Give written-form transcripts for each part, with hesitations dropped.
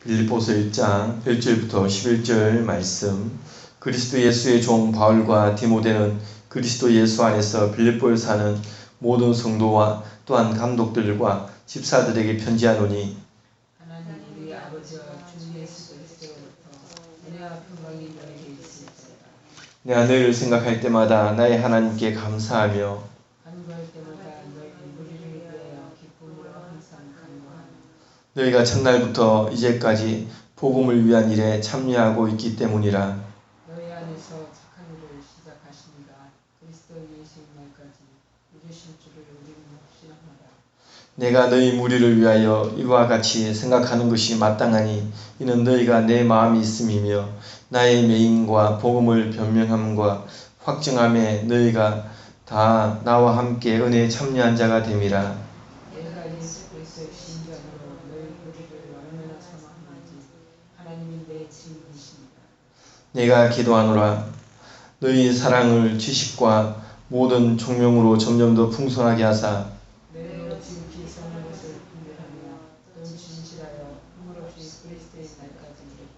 빌립보서 1장 1절부터 11절 말씀. 그리스도 예수의 종 바울과 디모데는 그리스도 예수 안에서 빌립보에 사는 모든 성도와 또한 감독들과 집사들에게 편지하노니, 하나님 우리 아버지와 주 예수 그리스도로부터 은혜와 평강이 너에게 있을지어다. 내가 너희를 생각할 때마다 나의 하나님께 감사하며 간구할 때마다 너희 무리를 위하여 기쁨으로 항상 간구하노니, 너희가 첫날부터 이제까지 복음을 위한 일에 참여하고 있기 때문이라. 너희 안에서 착한 일을 시작하시니가 그리스도 예수의 날까지 이루실 줄을 우리는 확신하노라. 내가 너희 무리를 위하여 이와 같이 생각하는 것이 마땅하니, 이는 너희가 내 마음이 있음이며 나의 매임과 복음을 변명함과 확증함에 너희가 다 나와 함께 은혜에 참여한 자가 됨이라. 내가 예수 그리스도의 신전으로 너희 무리를 얼마나 사모하는지 하나님이 내 증인이시니라. 내가 기도하노라. 너희 사랑을 지식과 모든 총명으로 점점 더 풍성하게 하사 매우 지극히 선한 것을 분별하며 또 진실하여 흠물 없이 그리스도의 날까지 이르고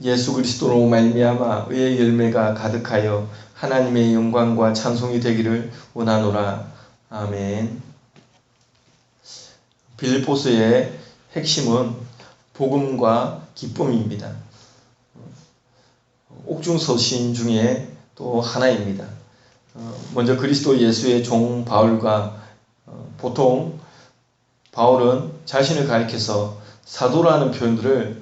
예수 그리스도로 말미암아 의의 열매가 가득하여 하나님의 영광과 찬송이 되기를 원하노라. 아멘. 빌립보서의 핵심은 복음과 기쁨입니다. 옥중서신 중에 또 하나입니다. 먼저 그리스도 예수의 종 바울과 보통 바울은 자신을 가리켜서 사도라는 표현들을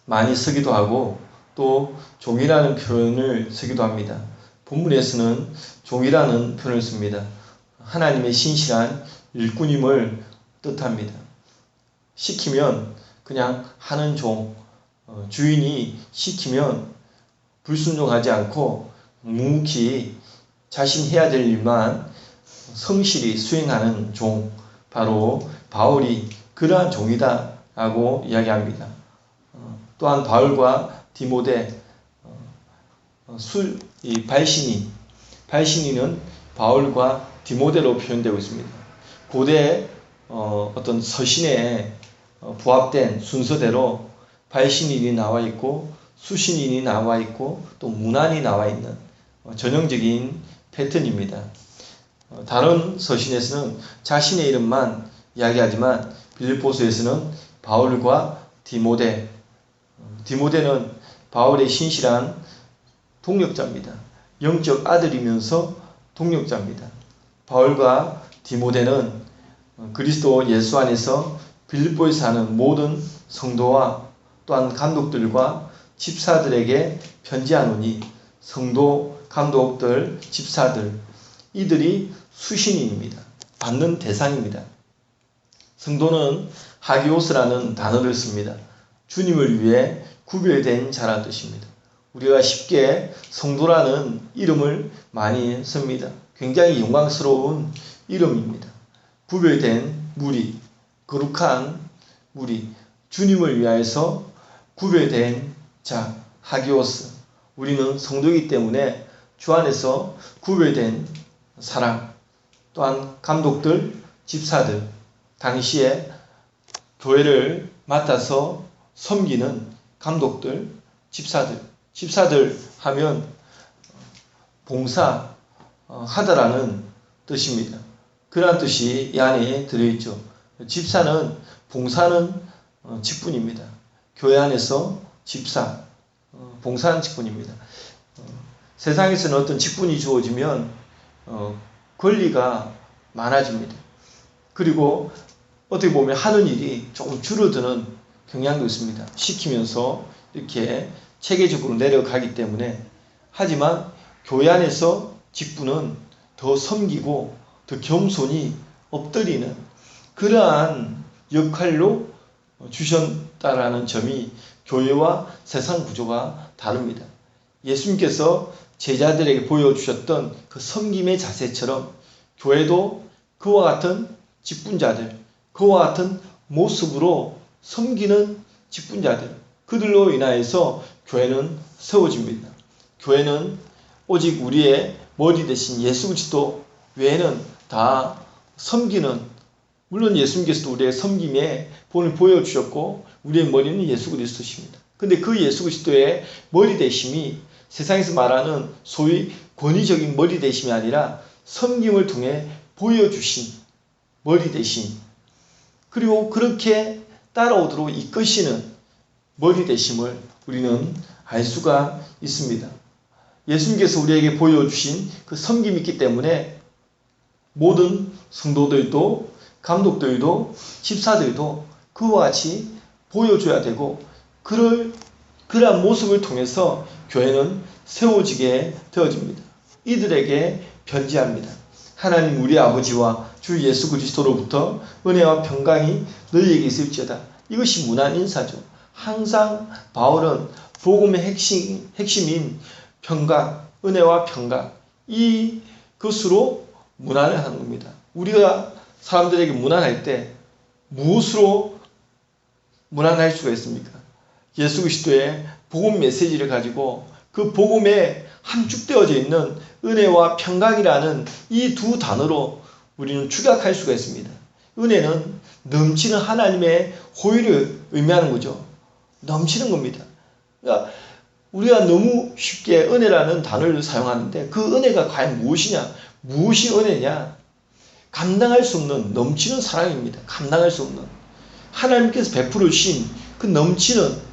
많이 쓰기도 하고 또 종이라는 표현을 쓰기도 합니다. 본문에서는 종이라는 표현을 씁니다. 하나님의 신실한 일꾼임을 뜻합니다. 시키면 그냥 하는 종, 주인이 시키면 불순종하지 않고 묵묵히 자신이 해야 될 일만 성실히 수행하는 종, 바로 바울이 그러한 종이다 라고 이야기합니다. 또한 바울과 디모데, 발신인은 바울과 디모데로 표현되고 있습니다. 고대 어떤 서신에 부합된 순서대로 발신인이 나와 있고 수신인이 나와 있고 또 문안이 나와 있는 전형적인 패턴입니다. 다른 서신에서는 자신의 이름만 이야기하지만 빌립보서에서는 바울과 디모데는 바울의 신실한 동역자입니다. 영적 아들이면서 동역자입니다. 바울과 디모데는 그리스도 예수 안에서 빌립보에 사는 모든 성도와 또한 감독들과 집사들에게 편지하노니, 성도, 감독들, 집사들, 이들이 수신인입니다. 받는 대상입니다. 성도는 하기오스라는 단어를 씁니다. 주님을 위해 구별된 자라는 뜻입니다. 우리가 쉽게 성도라는 이름을 많이 씁니다. 굉장히 영광스러운 이름입니다. 구별된 무리, 거룩한 무리, 주님을 위하여서 구별된 자, 하기오스. 우리는 성도이기 때문에 주 안에서 구별된 사람, 또한 감독들, 집사들, 당시에 교회를 맡아서 섬기는 감독들, 집사들 하면 봉사 하다라는 뜻입니다. 그러한 뜻이 이 안에 들어있죠. 집사는, 봉사는 직분입니다. 교회 안에서 집사, 봉사하는 직분입니다. 세상에서는 어떤 직분이 주어지면 권리가 많아집니다. 그리고 어떻게 보면 하는 일이 조금 줄어드는 경향도 있습니다. 시키면서 이렇게 체계적으로 내려가기 때문에. 하지만 교회 안에서 직분은 더 섬기고 더 겸손히 엎드리는 그러한 역할로 주셨다라는 점이 교회와 세상 구조가 다릅니다. 예수님께서 제자들에게 보여주셨던 그 섬김의 자세처럼 교회도 그와 같은 직분자들, 그와 같은 모습으로 섬기는 직분자들, 그들로 인하여서 교회는 세워집니다. 교회는 오직 우리의 머리 대신 예수 그리스도 외에는 다 섬기는 물론 예수님께서도 우리의 섬김의 본을 보여주셨고 우리의 머리는 예수 그리스도십니다. 근데 그 예수 그리스도의 머리 되심이 세상에서 말하는 소위 권위적인 머리 되심이 아니라 섬김을 통해 보여주신 머리 되심, 그리고 그렇게 따라오도록 이끄시는 머리 되심을 우리는 알 수가 있습니다. 예수님께서 우리에게 보여주신 그 섬김이 있기 때문에 모든 성도들도, 감독들도, 집사들도 그와 같이 보여줘야 되고, 그러한 모습을 통해서 교회는 세워지게 되어집니다. 이들에게 편지합니다. 하나님 우리 아버지와 주 예수 그리스도로부터 은혜와 평강이 너희에게 있을지어다. 이것이 문안 인사죠. 항상 바울은 복음의 핵심인 평강, 은혜와 평강, 이것으로 문안을 하는 겁니다. 우리가 사람들에게 문안할 때 무엇으로 문안할 수가 있습니까? 예수 그리스도의 복음 메시지를 가지고 그 복음에 함축되어져 있는 은혜와 평강이라는 이 두 단어로 우리는 축약할 수가 있습니다. 은혜는 넘치는 하나님의 호의를 의미하는 거죠. 넘치는 겁니다. 그러니까 우리가 너무 쉽게 은혜라는 단어를 사용하는데 그 은혜가 과연 무엇이냐? 무엇이 은혜냐? 감당할 수 없는 넘치는 사랑입니다. 감당할 수 없는 하나님께서 베풀어 주신 그 넘치는,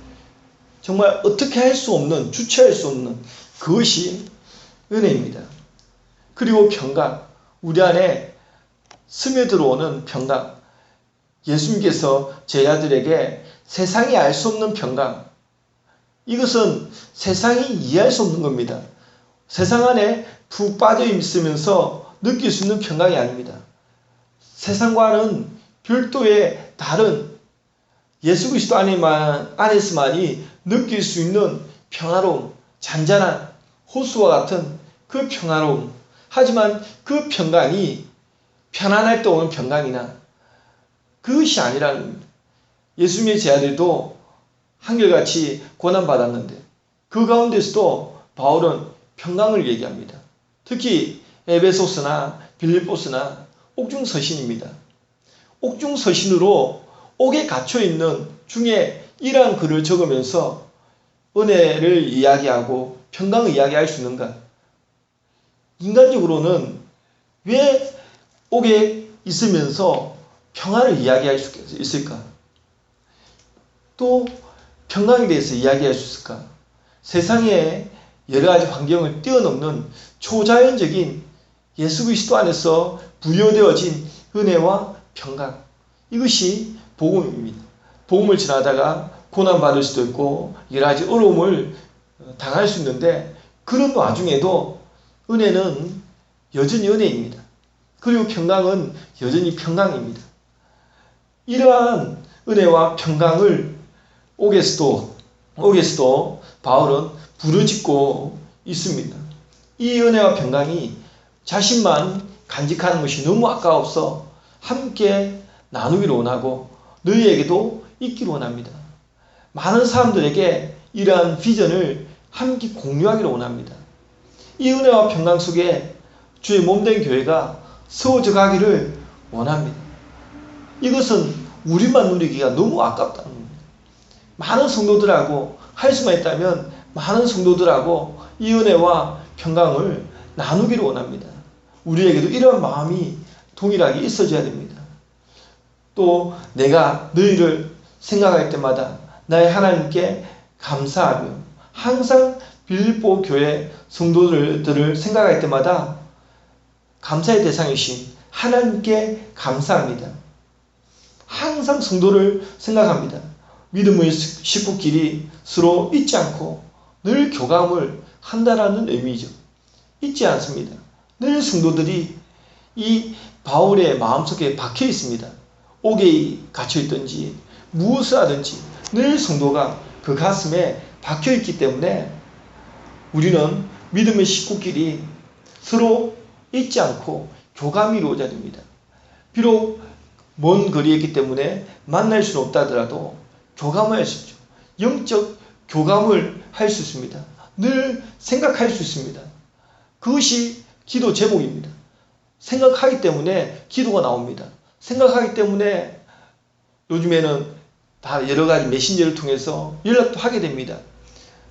정말 어떻게 할 수 없는, 주체할 수 없는 그것이 은혜입니다. 그리고 평강, 우리 안에 스며들어오는 평강. 예수님께서 제자들에게 세상이 알 수 없는 평강, 이것은 세상이 이해할 수 없는 겁니다. 세상 안에 푹 빠져 있으면서 느낄 수 있는 평강이 아닙니다. 세상과는 별도의 다른 예수 그리스도 안에서만이 느낄 수 있는 평화로움, 잔잔한 호수와 같은 그 평화로움. 하지만 그 평강이 편안할 때 오는 평강이나 그것이 아니라는 겁니다. 예수님의 제자들도 한결같이 고난받았는데 그 가운데서도 바울은 평강을 얘기합니다. 특히 에베소서나 빌립보서나 옥중서신입니다. 옥중서신으로 옥에 갇혀있는 중에 이러한 글을 적으면서 은혜를 이야기하고 평강을 이야기할 수 있는가? 인간적으로는 왜 옥에 있으면서 평화를 이야기할 수 있을까? 또 평강에 대해서 이야기할 수 있을까? 세상의 여러 가지 환경을 뛰어넘는 초자연적인 예수 그리스도 안에서 부여되어진 은혜와 평강, 이것이 복음입니다. 복음을 전하다가 고난받을 수도 있고 여러 가지 어려움을 당할 수 있는데 그런 와중에도 은혜는 여전히 은혜입니다. 그리고 평강은 여전히 평강입니다. 이러한 은혜와 평강을 옥에서도 바울은 부르짖고 있습니다. 이 은혜와 평강이 자신만 간직하는 것이 너무 아까워서 함께 나누기를 원하고 너희에게도 있기를 원합니다. 많은 사람들에게 이러한 비전을 함께 공유하기를 원합니다. 이 은혜와 평강 속에 주의 몸된 교회가 세워져 가기를 원합니다. 이것은 우리만 누리기가 너무 아깝다는 겁니다. 많은 성도들하고 할 수만 있다면 많은 성도들하고 이 은혜와 평강을 나누기를 원합니다. 우리에게도 이런 마음이 동일하게 있어져야 됩니다. 또 내가 너희를 생각할 때마다 나의 하나님께 감사하며 항상 빌립보 교회 성도들을 생각할 때마다 감사의 대상이신 하나님께 감사합니다. 항상 성도를 생각합니다. 믿음의 식구끼리 서로 잊지 않고 늘 교감을 한다라는 의미죠. 잊지 않습니다. 늘 성도들이 이 바울의 마음속에 박혀 있습니다. 옥에 갇혀 있든지 무엇을 하든지 늘 성도가 그 가슴에 박혀 있기 때문에 우리는 믿음의 식구끼리 서로 잊지 않고 교감이 이루어져야 됩니다. 비록 먼 거리에 있기 때문에 만날 수는 없다 하더라도 교감을 할 수 있죠. 영적 교감을 할 수 있습니다. 늘 생각할 수 있습니다. 그것이 기도 제목입니다. 생각하기 때문에 기도가 나옵니다. 생각하기 때문에 요즘에는 다 여러 가지 메신저를 통해서 연락도 하게 됩니다.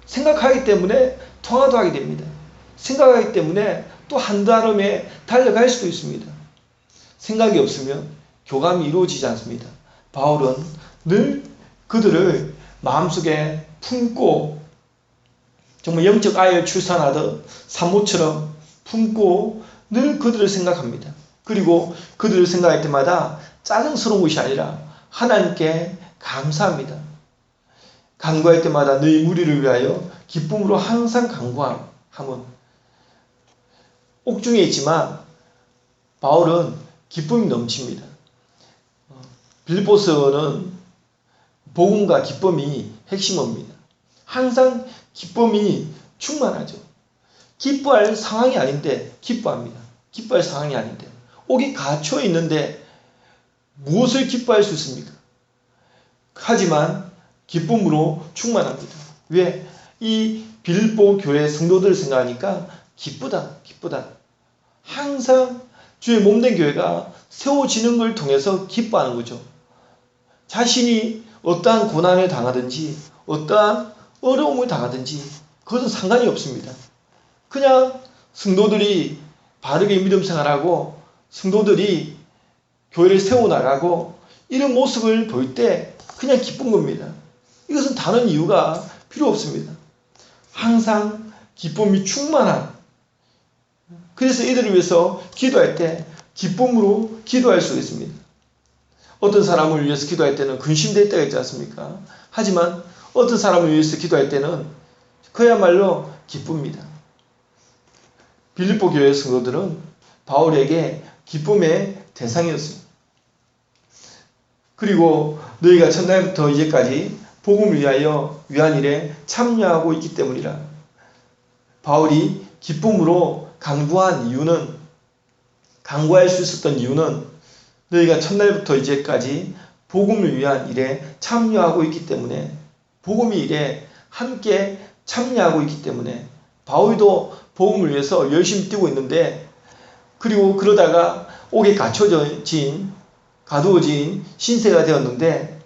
생각하기 때문에 통화도 하게 됩니다. 생각하기 때문에 또 한달음에 달려갈 수도 있습니다. 생각이 없으면 교감이 이루어지지 않습니다. 바울은 늘 그들을 마음속에 품고 정말 영적 아이를 출산하듯 산모처럼 품고 늘 그들을 생각합니다. 그리고 그들을 생각할 때마다 짜증스러운 것이 아니라 하나님께 감사합니다. 간구할 때마다 너희 무리를 위하여 기쁨으로 항상 간구함은 옥중에 있지만 바울은 기쁨이 넘칩니다. 빌립보서는 복음과 기쁨이 핵심입니다. 항상 기쁨이 충만하죠. 기뻐할 상황이 아닌데 기뻐합니다. 기뻐할 상황이 아닌데 옥이 갇혀 있는데 무엇을 기뻐할 수 있습니까? 하지만 기쁨으로 충만합니다. 왜? 이 빌립보 교회 성도들을 생각하니까 기쁘다. 항상 주의 몸된 교회가 세워지는 걸 통해서 기뻐하는 거죠. 자신이 어떠한 고난을 당하든지 어떠한 어려움을 당하든지 그것은 상관이 없습니다. 그냥 성도들이 바르게 믿음 생활하고 성도들이 교회를 세워나가고 이런 모습을 볼 때 그냥 기쁜 겁니다. 이것은 다른 이유가 필요 없습니다. 항상 기쁨이 충만한, 그래서 이들을 위해서 기도할 때 기쁨으로 기도할 수 있습니다. 어떤 사람을 위해서 기도할 때는 근심될 때가 있지 않습니까? 하지만 어떤 사람을 위해서 기도할 때는 그야말로 기쁩니다. 빌립보 교회 성도들은 바울에게 기쁨의 대상이었습니다. 그리고 너희가 첫날부터 이제까지 복음을 위하여 위한 일에 참여하고 있기 때문이라. 바울이 기쁨으로 간구할 수 있었던 이유는 너희가 첫날부터 이제까지 복음을 위한 일에 참여하고 있기 때문에, 복음의 일에 함께 참여하고 있기 때문에, 바울도 복음을 위해서 열심히 뛰고 있는데, 그리고 그러다가 옥에 가두어진 신세가 되었는데,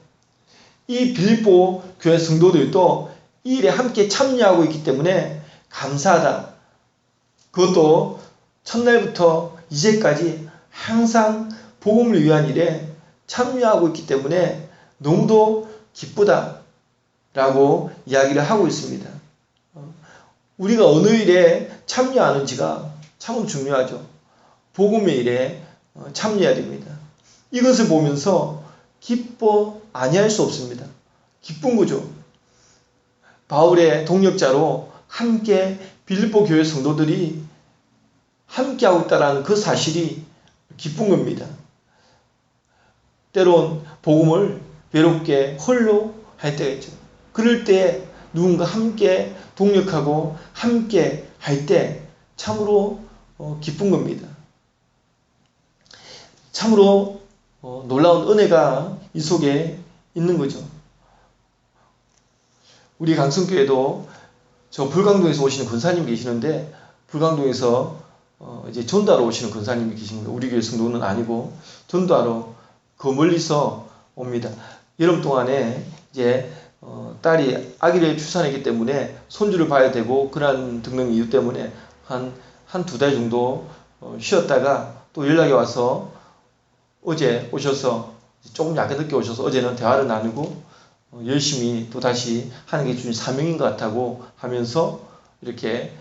이 빌립보 교회 성도들도 이 일에 함께 참여하고 있기 때문에 감사하다. 그것도 첫날부터 이제까지 항상 복음을 위한 일에 참여하고 있기 때문에 너무도 기쁘다 라고 이야기를 하고 있습니다. 우리가 어느 일에 참여하는지가 참 중요하죠. 복음의 일에 참여해야 됩니다. 이것을 보면서 기뻐 아니할 수 없습니다. 기쁜 거죠. 바울의 동역자로 함께 빌립보 교회 성도들이 함께하고 있다는 그 사실이 기쁜 겁니다. 때론 복음을 외롭게 홀로 할 때가 있죠. 그럴 때 누군가 함께 동역하고 함께 할 때 참으로 기쁜 겁니다. 참으로 놀라운 은혜가 이 속에 있는 거죠. 우리 강성교회도 저 불광동에서 오시는 권사님 계시는데, 불광동에서 이제 전도하러 오시는 권사님이 계십니다. 우리 교회 성도는 아니고 전도하러 그 멀리서 옵니다. 여름 동안에 이제 딸이 아기를 출산했기 때문에 손주를 봐야 되고, 그런 등등 이유 때문에 한 두 달 정도 쉬었다가 또 연락이 와서 어제 오셔서 조금 약간 늦게 오셔서 어제는 대화를 나누고 열심히 또 다시 하는 게 주님 사명인 것 같다고 하면서 이렇게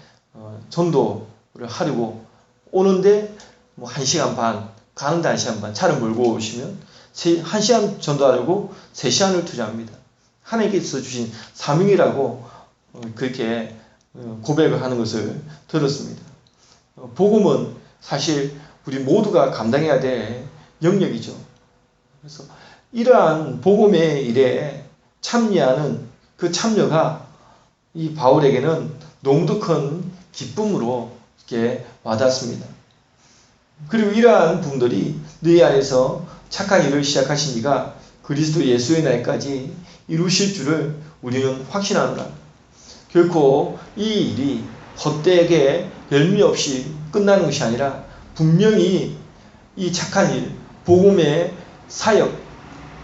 전도를 하려고 오는데 뭐 1시간 반, 가는데 1시간 반, 차를 몰고 오시면 1시간 전도하려고 3시간을 투자합니다. 하나님께서 주신 사명이라고 그렇게 고백을 하는 것을 들었습니다. 복음은 사실 우리 모두가 감당해야 될 영역이죠. 그래서 이러한 복음의 일에 참여하는 그 참여가 이 바울에게는 너무도 큰 기쁨으로 이렇게 와닿습니다. 그리고 이러한 분들이 너희 안에서 착한 일을 시작하신 이가 그리스도 예수의 날까지 이루실 줄을 우리는 확신하노라. 결코 이 일이 헛되게 열미 없이 끝나는 것이 아니라 분명히 이 착한 일, 복음의 사역,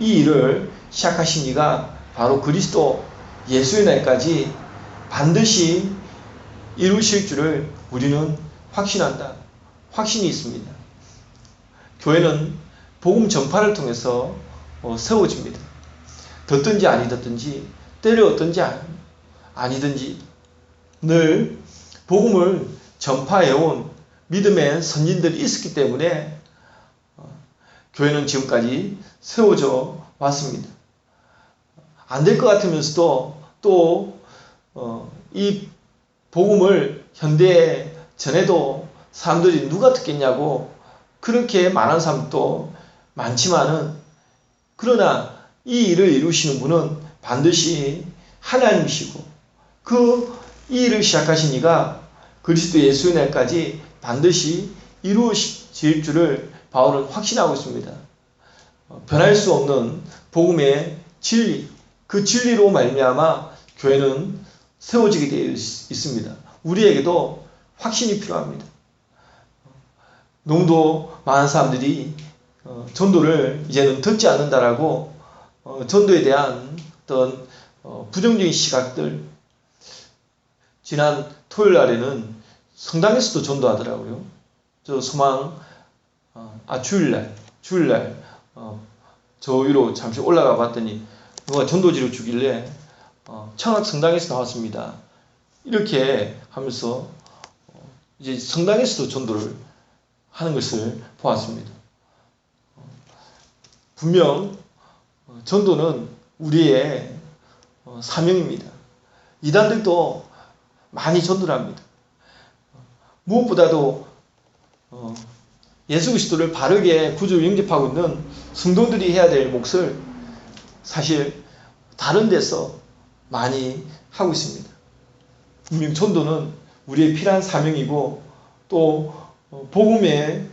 이 일을 시작하신 이가 바로 그리스도 예수의 날까지 반드시 이루실 줄을 우리는 확신한다. 확신이 있습니다. 교회는 복음 전파를 통해서 세워집니다. 듣든지 아니 듣든지, 때를 얻든지 아니든지 늘 복음을 전파해온 믿음의 선진들이 있었기 때문에 교회는 지금까지 세워져 왔습니다. 안 될 것 같으면서도 또 이 복음을 현대에 전해도 사람들이 누가 듣겠냐고 그렇게 말하는 사람도 많지만은, 그러나 이 일을 이루시는 분은 반드시 하나님이시고 이 일을 시작하신 이가 그리스도 예수의 날까지 반드시 이루어질 줄을 바울은 확신하고 있습니다. 변할 수 없는 복음의 진리, 그 진리로 말미암아 교회는 세워지게 되어 있습니다. 우리에게도 확신이 필요합니다. 너무도 많은 사람들이 전도를 이제는 듣지 않는다라고 전도에 대한 어떤 부정적인 시각들, 지난 토요일 날에는 성당에서도 전도하더라고요. 저 소망 주일날 저 위로 잠시 올라가 봤더니 누가 전도지를 주길래 청학 성당에서 나왔습니다. 이렇게 하면서 이제 성당에서도 전도를 하는 것을 보았습니다. 분명 전도는 우리의 사명입니다. 이단들도 많이 전도를 합니다. 무엇보다도 예수 그리스도를 바르게 구주로 영접하고 있는 성도들이 해야 될 몫을 사실 다른 데서 많이 하고 있습니다. 분명 전도는 우리의 필요한 사명이고 또 복음에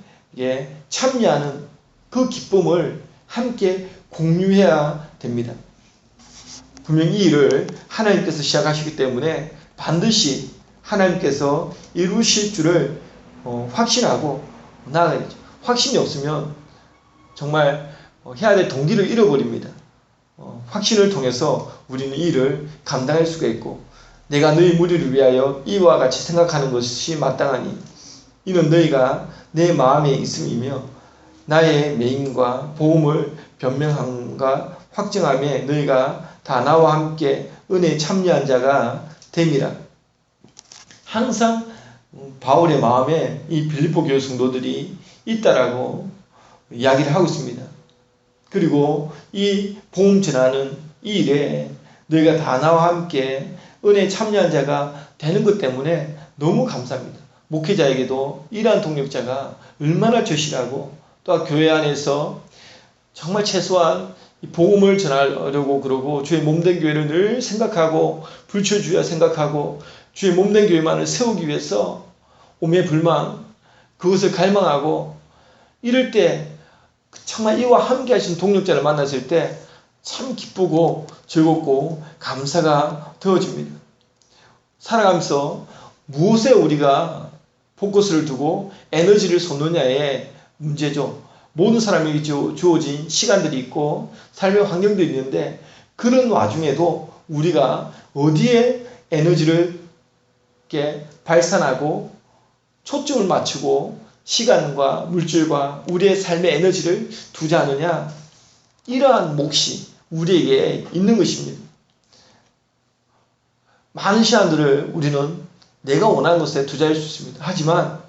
참여하는 그 기쁨을 함께 공유해야 됩니다. 분명 이 일을 하나님께서 시작하시기 때문에 반드시 하나님께서 이루실 줄을 확신하고 나아가야죠. 확신이 없으면 정말 해야 될 동기를 잃어버립니다. 확신을 통해서 우리는 이 일을 감당할 수가 있고, 내가 너희 무리를 위하여 이와 같이 생각하는 것이 마땅하니 이는 너희가 내 마음에 있음이며 나의 맹인과 복음을 변명함과 확증함에 너희가 다 나와 함께 은혜에 참여한 자가 됨이라. 항상 바울의 마음에 이 빌립보 교회 성도들이 있다라고 이야기를 하고 있습니다. 그리고 이 복음 전하는 이 일에 너희가 다 나와 함께 은혜에 참여한 자가 되는 것 때문에 너무 감사합니다. 목회자에게도 이러한 동력자가 얼마나 절실하고, 또 교회 안에서 정말 최소한 이 복음을 전하려고 그러고 주의 몸된 교회를 늘 생각하고 불철주야 생각하고 주의 몸된 교회만을 세우기 위해서 오매불망 그것을 갈망하고 이럴 때 정말 이와 함께 하신 동력자를 만났을 때 참 기쁘고 즐겁고 감사가 되어집니다. 살아가면서 무엇에 우리가 포커스를 두고 에너지를 쏟느냐의 문제죠. 모든 사람에게 주어진 시간들이 있고 삶의 환경들이 있는데, 그런 와중에도 우리가 어디에 에너지를 이렇게 발산하고 초점을 맞추고 시간과 물질과 우리의 삶의 에너지를 두지 않느냐, 이러한 몫이 우리에게 있는 것입니다. 많은 시간들을 우리는 내가 원하는 것에 투자할 수 있습니다. 하지만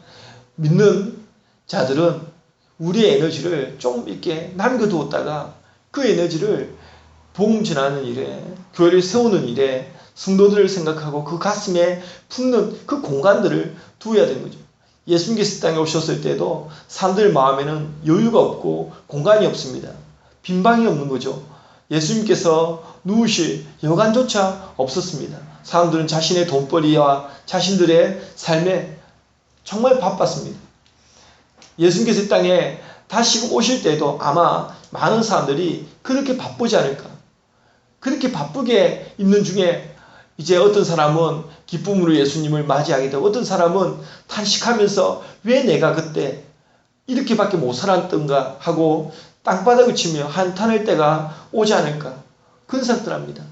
믿는 자들은 우리의 에너지를 좀 이렇게 남겨두었다가 그 에너지를 복음 전하는 일에, 교회를 세우는 일에, 성도들을 생각하고 그 가슴에 품는 그 공간들을 두어야 되는 거죠. 예수님께서 땅에 오셨을 때도 사람들 마음에는 여유가 없고 공간이 없습니다. 빈방이 없는 거죠. 예수님께서 누우실 여간조차 없었습니다. 사람들은 자신의 돈벌이와 자신들의 삶에 정말 바빴습니다. 예수님께서 땅에 다시 오실 때도 아마 많은 사람들이 그렇게 바쁘지 않을까. 그렇게 바쁘게 있는 중에 이제 어떤 사람은 기쁨으로 예수님을 맞이하게 되고, 어떤 사람은 탄식하면서 왜 내가 그때 이렇게밖에 못 살았던가 하고 땅바닥을 치며 한탄할 때가 오지 않을까 그런 생각들 합니다.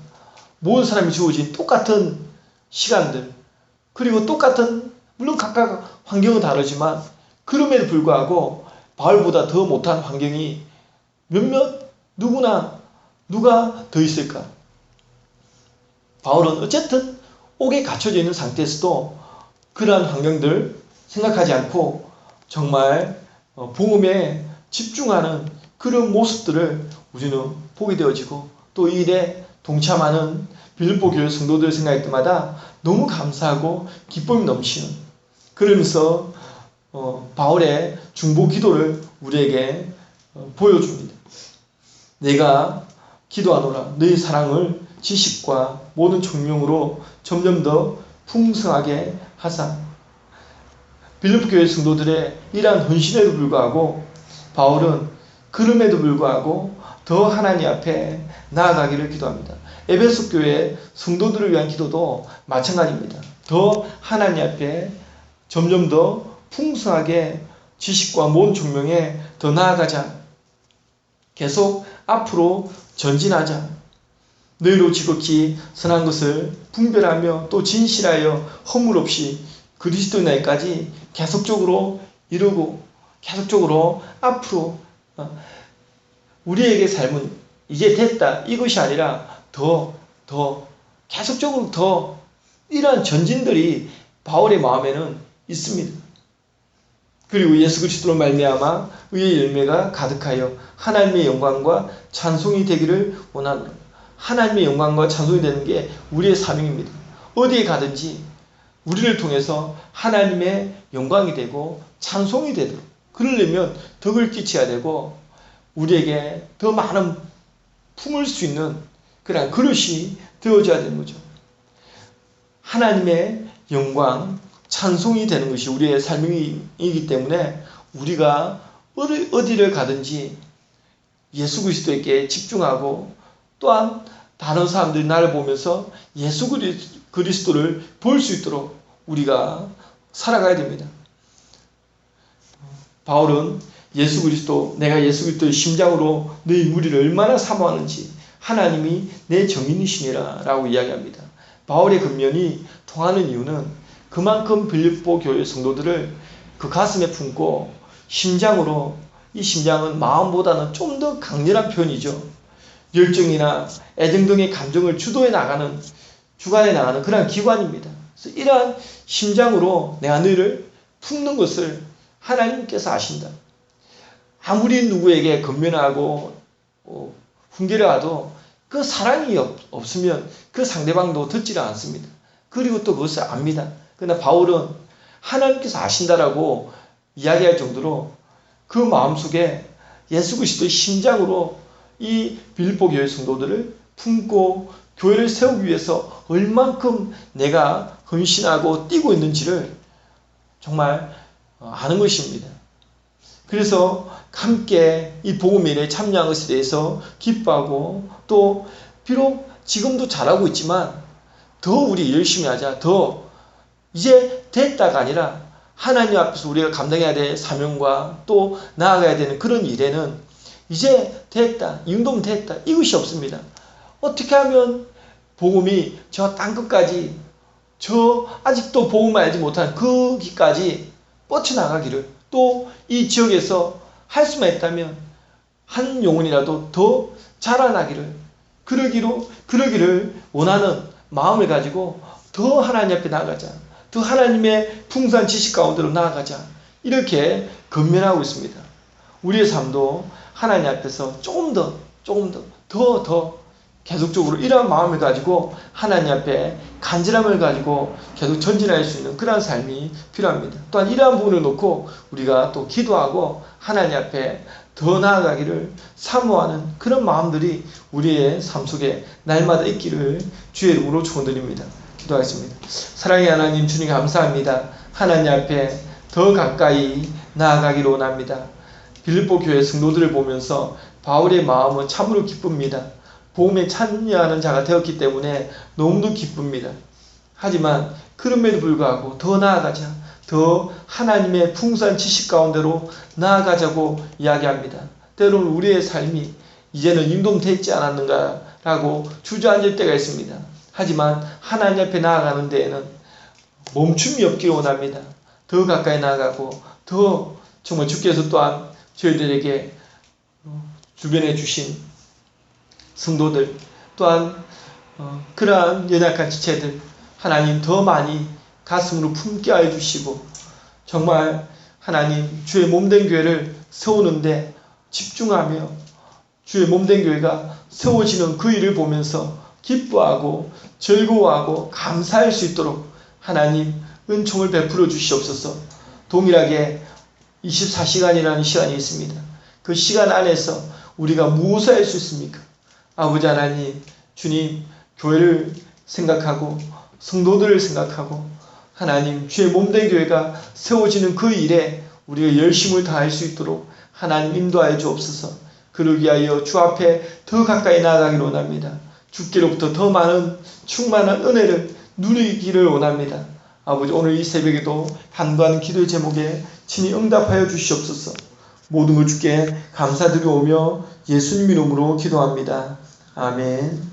모든 사람이 주어진 똑같은 시간들 그리고 똑같은 물론 각각 환경은 다르지만 그럼에도 불구하고 바울보다 더 못한 환경이 몇몇 누가 더 있을까? 바울은 어쨌든 옥에 갇혀져 있는 상태에서도 그러한 환경들 생각하지 않고 정말 복음에 집중하는 그런 모습들을 우리는 보게 되어지고 또 이 일에 동참하는 빌립보 교회 성도들 생각할 때마다 너무 감사하고 기쁨이 넘치는 그러면서 바울의 중보 기도를 우리에게 보여줍니다. 내가 기도하노라 너희 사랑을 지식과 모든 총명으로 점점 더 풍성하게 하사. 빌립보 교회 성도들의 이러한 헌신에도 불구하고 바울은 그럼에도 불구하고 더 하나님 앞에 나아가기를 기도합니다. 에베소 교회 성도들을 위한 기도도 마찬가지입니다. 더 하나님 앞에 점점 더 풍성하게 지식과 모든 총명에 더 나아가자. 계속 앞으로 전진하자. 너희로 지극히 선한 것을 분별하며 또 진실하여 허물 없이 그리스도 날까지 계속적으로 이루고 계속적으로 앞으로 우리에게 삶은 이제 됐다 이것이 아니라 더 계속적으로 더 이러한 전진들이 바울의 마음에는 있습니다. 그리고 예수 그리스도로 말미암아 의의 열매가 가득하여 하나님의 영광과 찬송이 되기를 원하노라. 하나님의 영광과 찬송이 되는 게 우리의 사명입니다. 어디에 가든지 우리를 통해서 하나님의 영광이 되고 찬송이 되도록 그러려면 덕을 끼쳐야 되고 우리에게 더 많은 품을 수 있는 그런 그릇이 되어져야 되는 거죠. 하나님의 영광, 찬송이 되는 것이 우리의 삶이기 때문에 우리가 어디를 가든지 예수 그리스도에게 집중하고 또한 다른 사람들이 나를 보면서 예수 그리스도를 볼 수 있도록 우리가 살아가야 됩니다. 바울은 예수 그리스도, 내가 예수 그리스도의 심장으로 너희 무리를 얼마나 사모하는지 하나님이 내 정인이시니라 라고 이야기합니다. 바울의 근면이 통하는 이유는 그만큼 빌립보 교회 성도들을 그 가슴에 품고 심장으로, 이 심장은 마음보다는 좀 더 강렬한 표현이죠. 열정이나 애정 등의 감정을 주관해 나가는 그런 기관입니다. 그래서 이러한 심장으로 내가 너희를 품는 것을 하나님께서 아신다. 아무리 누구에게 근면하고 훈계를 하도 그 사랑이 없으면 그 상대방도 듣지를 않습니다. 그리고 또 그것을 압니다. 그러나 바울은 하나님께서 아신다라고 이야기할 정도로 그 마음속에 예수 그리스도의 심장으로 이 빌립보 교회 성도들을 품고 교회를 세우기 위해서 얼만큼 내가 헌신하고 뛰고 있는지를 정말 아는 것입니다. 그래서 함께 이 복음의 일에 참여한 것에 대해서 기뻐하고 또 비록 지금도 잘하고 있지만 더 우리 열심히 하자. 더 이제 됐다가 아니라 하나님 앞에서 우리가 감당해야 될 사명과 또 나아가야 되는 그런 일에는 이제 됐다. 이 정도면 됐다. 이것이 없습니다. 어떻게 하면 복음이 저 땅끝까지 저 아직도 복음을 알지 못한 그 길까지 뻗쳐나가기를 또 이 지역에서 할 수만 있다면 한 영혼이라도 더 자라나기를 그러기를 원하는 마음을 가지고 더 하나님 앞에 나아가자. 더 하나님의 풍성한 지식 가운데로 나아가자. 이렇게 권면하고 있습니다. 우리의 삶도 하나님 앞에서 조금 더 계속적으로 이러한 마음을 가지고 하나님 앞에 간절함을 가지고 계속 전진할 수 있는 그러한 삶이 필요합니다. 또한 이러한 부분을 놓고 우리가 또 기도하고 하나님 앞에 더 나아가기를 사모하는 그런 마음들이 우리의 삶 속에 날마다 있기를 주의 이름으로 축원드립니다. 기도하겠습니다. 사랑의 하나님 주님 감사합니다. 하나님 앞에 더 가까이 나아가기를 원합니다. 빌립보 교회 성도들을 보면서 바울의 마음은 참으로 기쁩니다. 복음에 참여하는 자가 되었기 때문에 너무도 기쁩니다. 하지만 그럼에도 불구하고 더 나아가자. 더 하나님의 풍성한 지식 가운데로 나아가자고 이야기합니다. 때로는 우리의 삶이 이제는 융통되지 않았는가라고 주저앉을 때가 있습니다. 하지만 하나님 앞에 나아가는 데에는 멈춤이 없기를 원합니다. 더 가까이 나아가고 더 정말 주께서 또한 저희들에게 주변에 주신 성도들 또한 그러한 연약한 지체들 하나님 더 많이 가슴으로 품게 하여 주시고 정말 하나님 주의 몸된 교회를 세우는데 집중하며 주의 몸된 교회가 세워지는 그 일을 보면서 기뻐하고 즐거워하고 감사할 수 있도록 하나님 은총을 베풀어 주시옵소서. 동일하게 24시간이라는 시간이 있습니다. 그 시간 안에서 우리가 무엇을 할 수 있습니까? 아버지 하나님, 주님, 교회를 생각하고 성도들을 생각하고 하나님 주의 몸된 교회가 세워지는 그 일에 우리가 열심을 다할 수 있도록 하나님 인도하여 주옵소서. 그를 위하여 주 앞에 더 가까이 나아가기를 원합니다. 주께로부터 더 많은 충만한 은혜를 누리기를 원합니다. 아버지 오늘 이 새벽에도 간구하는 기도의 제목에 친히 응답하여 주시옵소서. 모든 걸 주께 감사드리오며 예수님 이름으로 기도합니다. 아멘.